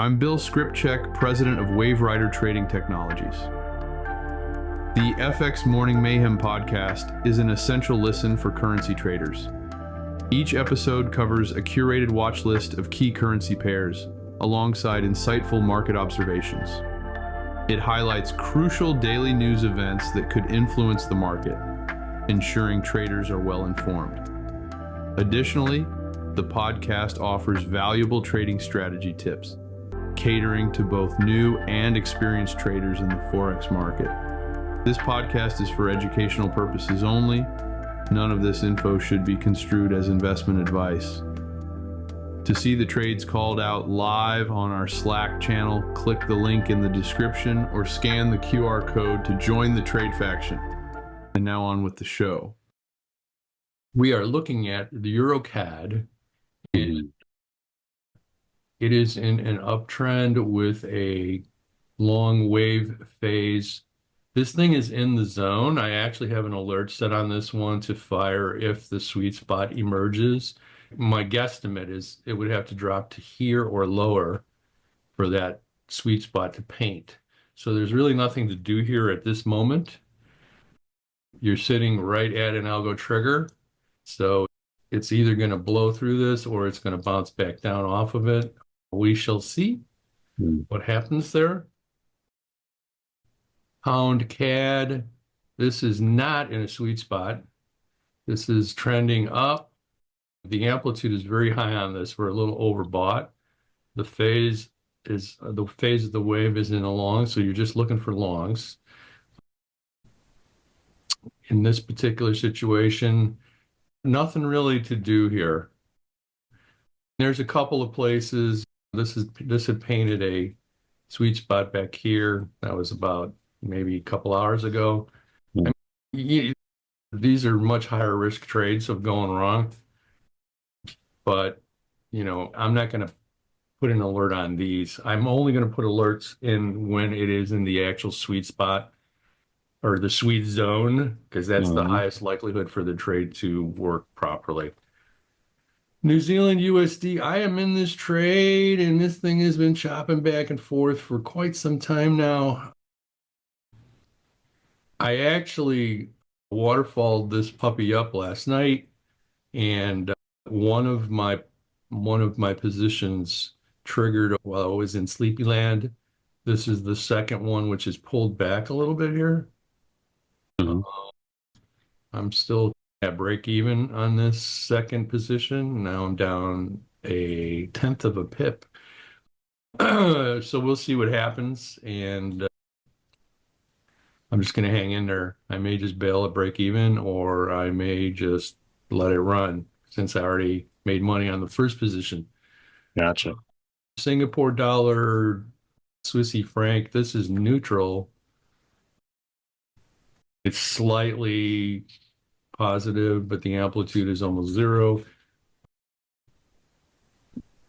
I'm Bill Skripchek, president of Waverider Trading Technologies. The FX Morning Mayhem podcast is an essential listen for currency traders. Each episode covers a curated watch list of key currency pairs, alongside insightful market observations. It highlights crucial daily news events that could influence the market, ensuring traders are well informed. Additionally, the podcast offers valuable trading strategy tips, catering to both new and experienced traders in the forex market. This podcast is for educational purposes only. None of this info should be construed as investment advice. To see the trades called out live on our Slack channel, click the link in the description or scan the QR code to join the trade faction. And now on with the show. We are looking at the Euro CAD, and it is in an uptrend with a long wave phase. This thing is in the zone. I actually have an alert set on this one to fire if the sweet spot emerges. My guesstimate is it would have to drop to here or lower for that sweet spot to paint. So there's really nothing to do here at this moment. You're sitting right at an algo trigger. So it's either going to blow through this or it's going to bounce back down off of it. We shall see what happens there. Pound CAD. This is not in a sweet spot. This is trending up. The amplitude is very high on this. We're a little overbought. The phase of the wave is in a long, so you're just looking for longs. In this particular situation, nothing really to do here. There's a couple of places. This had painted a sweet spot back here. That was about maybe a couple hours ago. I mean, these are much higher risk trades of going wrong. But, I'm not going to put an alert on these. I'm only going to put alerts in when it is in the actual sweet spot or the sweet zone, because that's the highest likelihood for the trade to work properly. New Zealand USD, I am in this trade, and this thing has been chopping back and forth for quite some time now. I actually waterfalled this puppy up last night, and one of my positions triggered while I was in Sleepyland. This is the second one, which is pulled back a little bit here. I'm still at break even on this second position. Now I'm down 1/10 of a pip. So we'll see what happens, and I'm just going to hang in there. I may just bail at break even, or I may just let it run since I already made money on the first position. Gotcha. Singapore dollar, Swissy franc, this is neutral. It's slightly positive, but the amplitude is almost zero.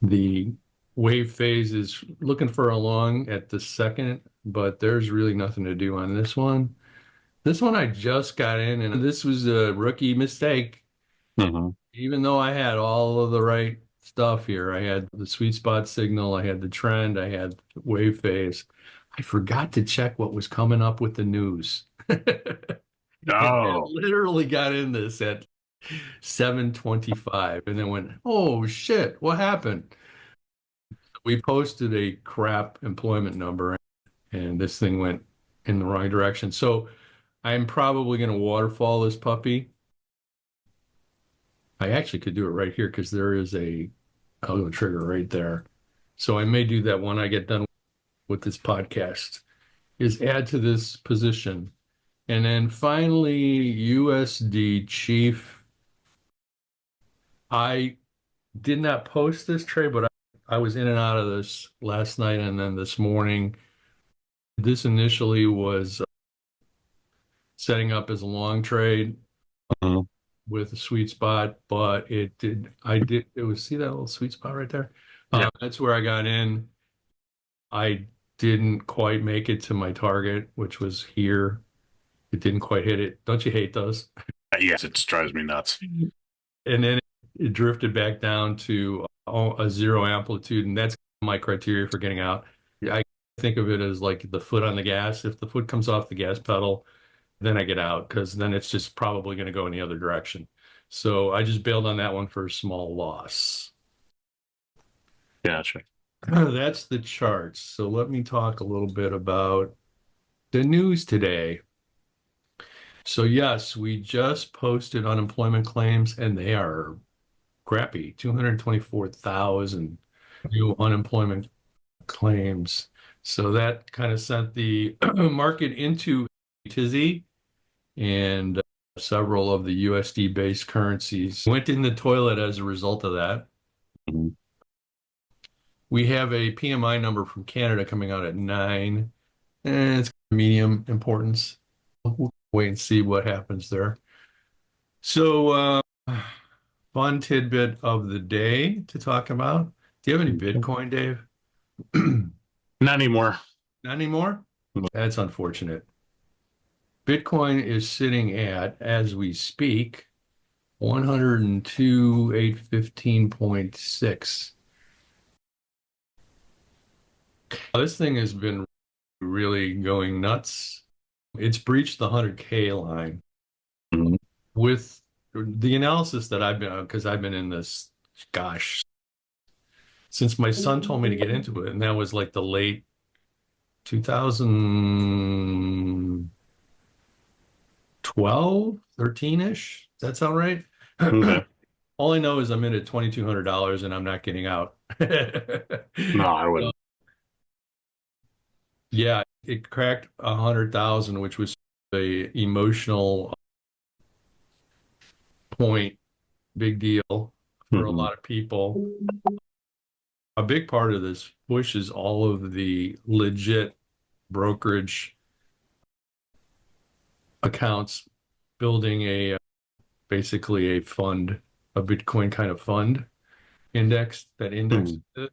The wave phase is looking for a long at the second, but there's really nothing to do on this one. This one I just got in, and this was a rookie mistake. Even though I had all of the right stuff here, I had the sweet spot signal, I had the trend, I had wave phase. I forgot to check what was coming up with the news. I literally got in this at 7:25 and then went, oh shit, what happened? We posted a crap employment number and this thing went in the wrong direction. So I'm probably going to waterfall this puppy. I actually could do it right here because there is a algo trigger right there. So I may do that when I get done with this podcast, is add to this position. And then finally, USD Chief. I did not post this trade, but I was in and out of this last night and then this morning. This initially was setting up as a long trade with a sweet spot, but it was, see that little sweet spot right there? That's where I got in. I didn't quite make it to my target, which was here. It didn't quite hit it. Don't you hate those? Yes, it drives me nuts. And then it drifted back down to a zero amplitude, and that's my criteria for getting out. I think of it as like the foot on the gas. If the foot comes off the gas pedal, then I get out because then it's just probably going to go in the other direction. So I just bailed on that one for a small loss. Gotcha. That's the charts. So let me talk a little bit about the news today. So yes, we just posted unemployment claims and they are crappy. 224,000 new unemployment claims. So that kind of sent the market into a tizzy, and several of the USD-based currencies went in the toilet as a result of that. Mhm. We have a PMI number from Canada coming out at 9, and it's medium importance. We'll wait and see what happens there. So, fun tidbit of the day to talk about. Do you have any Bitcoin, Dave? Not anymore. Not anymore? That's unfortunate. Bitcoin is sitting at, as we speak, 102,815.6. This thing has been really going nuts. It's breached the 100K line. Mhm. With the analysis that I've been, because I've been in this, gosh, since my son told me to get into it, and that was like the late 2012, 13-ish. Does that sound right? Okay. All I know is I'm in at $2,200 and I'm not getting out. No, I wouldn't. Yeah, it cracked 100,000, which was a emotional point, big deal for a Mhm. lot of people. A big part of this push is all of the legit brokerage accounts building a basically a fund, a Bitcoin kind of fund index that indexes it.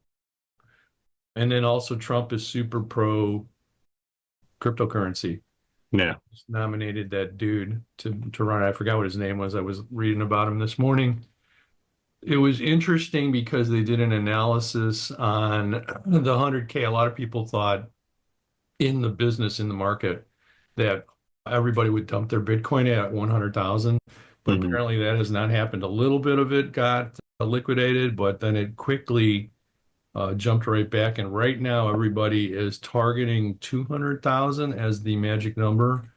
And then also Trump is super pro cryptocurrency. Yeah. Just nominated that dude to run it. I forgot what his name was. I was reading about him this morning. It was interesting because they did an analysis on the 100K. A lot of people thought in the business, in the market, that everybody would dump their Bitcoin at 100,000, but Mhm. apparently that has not happened. A little bit of it got liquidated, but then it quickly jumped right back. And right now, everybody is targeting 200,000 as the magic number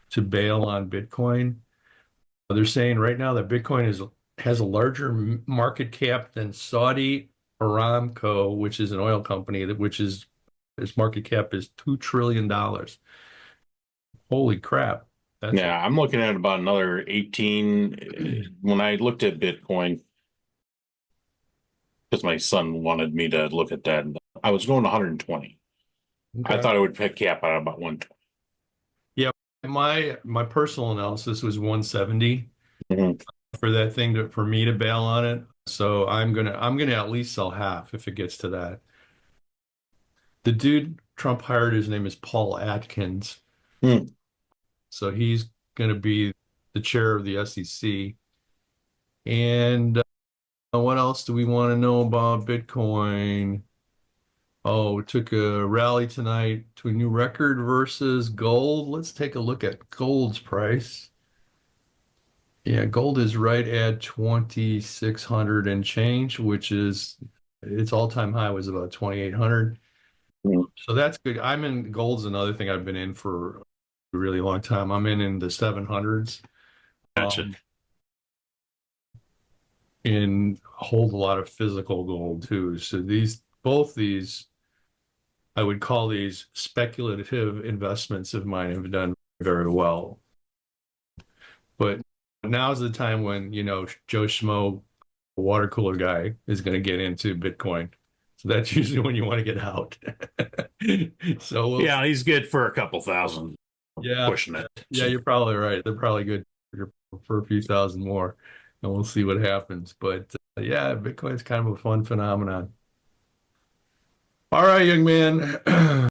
to bail on Bitcoin. They're saying right now that Bitcoin has a larger market cap than Saudi Aramco, which is an oil company which is its market cap is $2 trillion. Holy crap. That's Yeah, I'm looking at about another 18. When I looked at Bitcoin, because my son wanted me to look at that, I was going 120. I okay. thought it would pick cap out about 120. Yeah, my personal analysis was 170 Mhm. for that thing for me to bail on it. So I'm gonna at least sell half if it gets to that. The dude Trump hired, his name is Paul Atkins. Hmm. So he's gonna be the chair of the SEC. And what else do we want to know about Bitcoin? Oh, it took a rally tonight to a new record versus gold. Let's take a look at gold's price. Yeah, gold is right at 2,600 and change, which is its all-time high was about 2,800. Mhm. So that's good. I'm in gold's another thing I've been in for a really long time. I'm in the 700s. Gotcha. And hold a lot of physical gold too. So both these, I would call these speculative investments of mine have done very well. But now's the time when, Joe Schmo, water cooler guy, is going to get into Bitcoin. So that's usually when you want to get out. So Yeah, he's good for a couple thousand. yeah, Pushing it. yeah, you're probably right. They're probably good for a few thousand more, and we'll see what happens. But yeah, Bitcoin's kind of a fun phenomenon. All right, young man.